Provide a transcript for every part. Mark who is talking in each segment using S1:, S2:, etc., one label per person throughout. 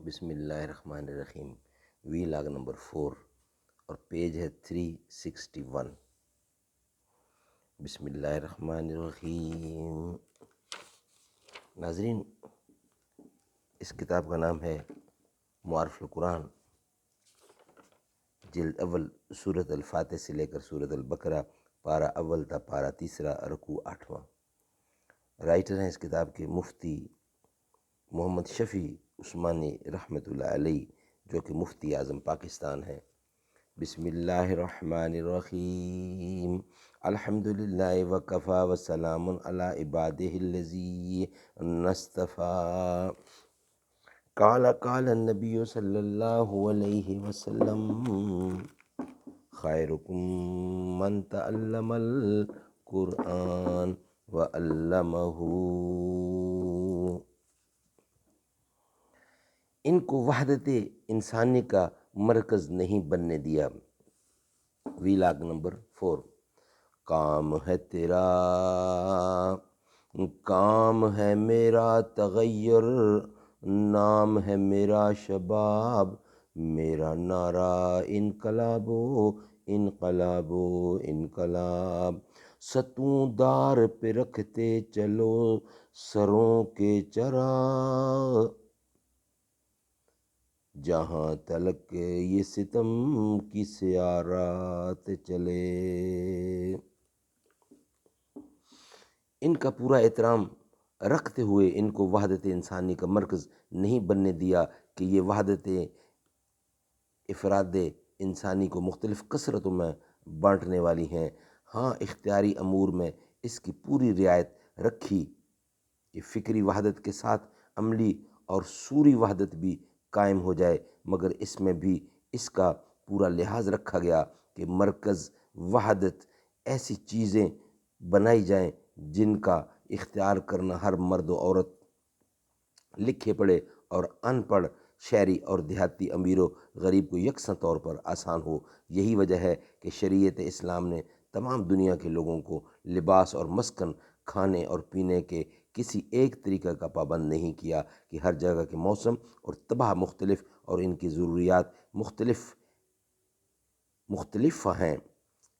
S1: بسم اللہ الرحمن الرحیم، وی لاگ نمبر 4 اور پیج ہے 361۔ بسم اللہ الرحمن الرحیم۔ ناظرین، اس کتاب کا نام ہے معارف القرآن، جلد اول، سورۃ الفاتح سے لے کر سورۃ البقرہ، پارہ اول تا پارہ تیسرا، رکوع 8واں۔ رائٹر ہیں اس کتاب کے مفتی محمد شفیع عثمانی رحمۃ اللہ علیہ، جو کہ مفتی اعظم پاکستان ہیں۔ بسم اللہ الرحمن الرحیم۔ الحمد للہ وکفیٰ وسلام علی عبادہ الذین اصطفیٰ۔ قال النبی صلی اللہ علیہ وسلم، خیرکم من تعلم القرآن وعلمہ۔ ان کو وحدت انسانی کا مرکز نہیں بننے دیا۔ وی لاگ نمبر 4۔ کام ہے تیرا، کام ہے میرا تغیر، نام ہے میرا شباب، میرا نعرہ انقلاب و انقلاب و انقلاب۔ ستوں دار پہ رکھتے چلو سروں کے چراغ، جہاں تلک یہ ستم کی سیارات چلے۔ ان کا پورا احترام رکھتے ہوئے ان کو وحدت انسانی کا مرکز نہیں بننے دیا کہ یہ وحدت افراد انسانی کو مختلف کثرتوں میں بانٹنے والی ہیں۔ ہاں، اختیاری امور میں اس کی پوری رعایت رکھی کہ فکری وحدت کے ساتھ عملی اور صوری وحدت بھی قائم ہو جائے، مگر اس میں بھی اس کا پورا لحاظ رکھا گیا کہ مرکز وحدت ایسی چیزیں بنائی جائیں جن کا اختیار کرنا ہر مرد و عورت، لکھے پڑھے اور ان پڑھ، شہری اور دیہاتی، امیر و غریب کو یکساں طور پر آسان ہو۔ یہی وجہ ہے کہ شریعت اسلام نے تمام دنیا کے لوگوں کو لباس اور مسکن، کھانے اور پینے کے کسی ایک طریقہ کا پابند نہیں کیا کہ ہر جگہ کے موسم اور طبع مختلف اور ان کی ضروریات مختلف ہیں۔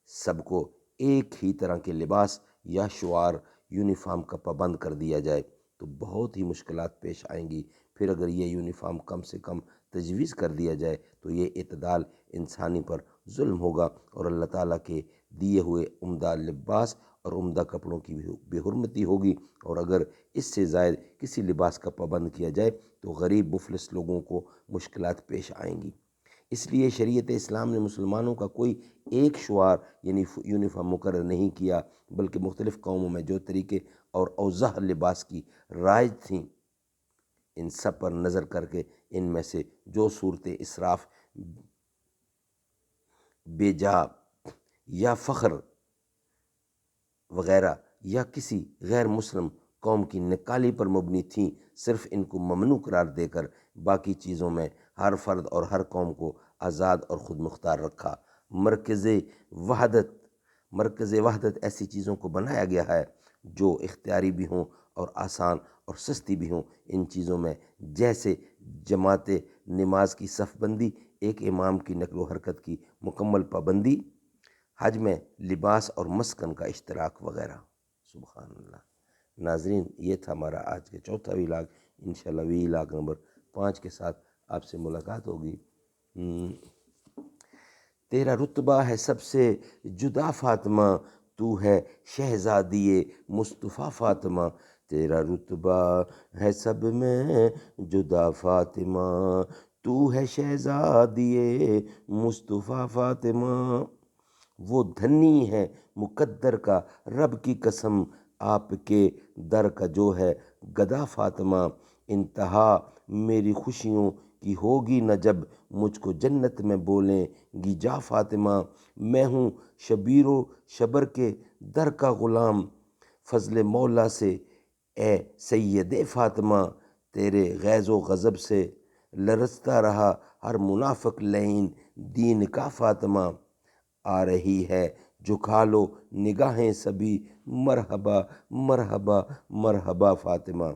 S1: سب کو ایک ہی طرح کے لباس یا شعار یونیفارم کا پابند کر دیا جائے تو بہت ہی مشکلات پیش آئیں گی۔ پھر اگر یہ یونیفارم کم سے کم تجویز کر دیا جائے تو یہ اعتدال انسانی پر ظلم ہوگا اور اللہ تعالیٰ کے دیے ہوئے عمدہ لباس اور عمدہ کپڑوں کی بھی بے حرمتی ہوگی۔ اور اگر اس سے زائد کسی لباس کا پابند کیا جائے تو غریب مفلس لوگوں کو مشکلات پیش آئیں گی۔ اس لیے شریعت اسلام نے مسلمانوں کا کوئی ایک شعار یعنی یونیفارم مقرر نہیں کیا، بلکہ مختلف قوموں میں جو طریقے اور اوضاع لباس کی رائج تھیں، ان سب پر نظر کر کے ان میں سے جو صورتیں اسراف، بے جا یا فخر وغیرہ یا کسی غیر مسلم قوم کی نکالی پر مبنی تھیں، صرف ان کو ممنوع قرار دے کر باقی چیزوں میں ہر فرد اور ہر قوم کو آزاد اور خود مختار رکھا۔ مرکز وحدت ایسی چیزوں کو بنایا گیا ہے جو اختیاری بھی ہوں اور آسان اور سستی بھی ہوں۔ ان چیزوں میں جیسے جماعت نماز کی صف بندی، ایک امام کی نقل و حرکت کی مکمل پابندی، حج میں لباس اور مسکن کا اشتراک وغیرہ۔ سبحان اللہ۔ ناظرین، یہ تھا ہمارا آج کے چوتھا ویلاگ۔ انشاءاللہ ویلاگ نمبر 5 کے ساتھ آپ سے ملاقات ہوگی۔ تیرا رتبہ ہے سب سے جدا فاطمہ، تو ہے شہزادی مصطفیٰ فاطمہ۔ تیرا رتبہ ہے سب میں جدا فاطمہ، تو ہے شہزادی مصطفیٰ فاطمہ۔ وہ دھنی ہے مقدر کا رب کی قسم، آپ کے در کا جو ہے گدا فاطمہ۔ انتہا میری خوشیوں کی ہوگی نہ جب مجھ کو جنت میں بولیں گی جا فاطمہ۔ میں ہوں شبیر و شبر کے در کا غلام، فضل مولا سے اے سید فاطمہ۔ تیرے غیظ و غضب سے لرزتا رہا ہر منافق لعین دین کا فاطمہ۔ آ رہی ہے جھکا لو نگاہیں سبھی، مرحبا مرحبا مرحبا فاطمہ۔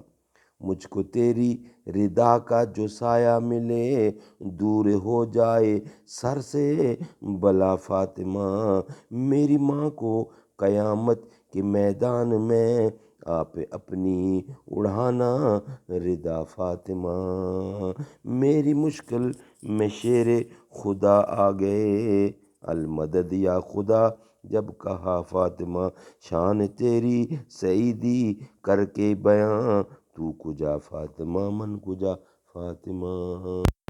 S1: مجھ کو تیری ردا کا جو سایہ ملے، دور ہو جائے سر سے بلا فاطمہ۔ میری ماں کو قیامت کے میدان میں آپ اپنی اڑانا ردا فاطمہ۔ میری مشکل میں شیر خدا آ گئے، المدد یا خدا جب کہا فاطمہ۔ شان تیری سعیدی کر کے بیاں، تو کجا فاطمہ من کجا فاطمہ۔